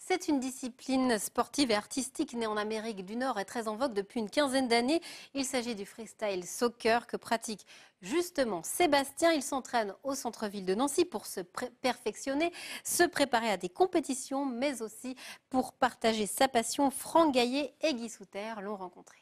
C'est une discipline sportive et artistique née en Amérique du Nord et très en vogue depuis une quinzaine d'années. Il s'agit du freestyle soccer que pratique justement Sébastien. Il s'entraîne au centre-ville de Nancy pour se perfectionner, se préparer à des compétitions, mais aussi pour partager sa passion. Franck Gaillet et Guy Souter l'ont rencontré.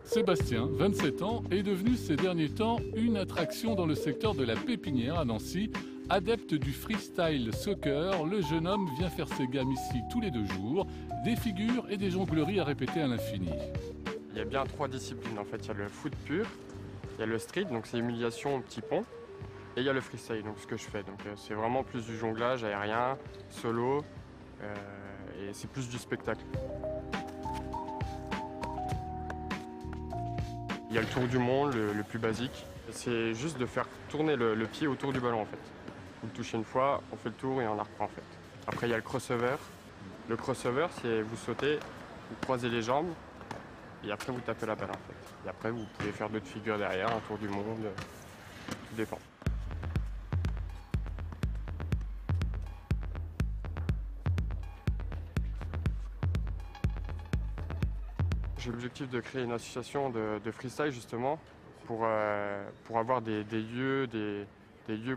Sébastien, 27 ans, est devenu ces derniers temps une attraction dans le secteur de la Pépinière à Nancy. Adepte du freestyle soccer, le jeune homme vient faire ses gammes ici tous les 2 jours, des figures et des jongleries à répéter à l'infini. Il y a bien 3 disciplines en fait, il y a le foot pur, il y a le street, donc c'est humiliation au petit pont, et il y a le freestyle, donc ce que je fais. Donc c'est vraiment plus du jonglage aérien, solo, et c'est plus du spectacle. Il y a le tour du monde, le plus basique. C'est juste de faire tourner le pied autour du ballon en fait. Vous le touchez une fois, on fait le tour et on la reprend en fait. Après il y a le crossover. Le crossover, c'est vous sautez, vous croisez les jambes et après vous tapez la balle en fait. Et après vous pouvez faire d'autres figures derrière, un tour du monde, tout dépend. J'ai l'objectif de créer une association de freestyle justement pour avoir des lieux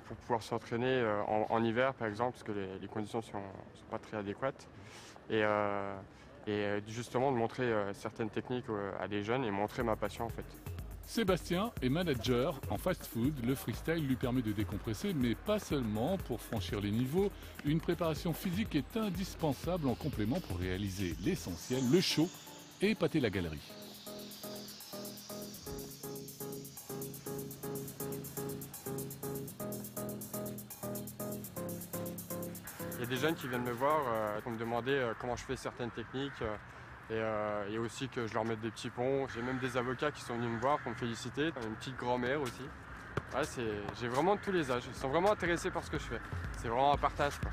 pour pouvoir s'entraîner en hiver par exemple parce que les conditions ne sont pas très adéquates et justement de montrer certaines techniques à des jeunes et montrer ma passion en fait. Sébastien est manager en fast-food. Le freestyle lui permet de décompresser, mais pas seulement. Pour franchir les niveaux, une préparation physique est indispensable en complément pour réaliser l'essentiel, le show et épater la galerie. Il y a des jeunes qui viennent me voir pour me demander comment je fais certaines techniques et aussi que je leur mette des petits ponts. J'ai même des avocats qui sont venus me voir pour me féliciter, une petite grand-mère aussi. Ouais, j'ai vraiment tous les âges, ils sont vraiment intéressés par ce que je fais. C'est vraiment un partage, quoi.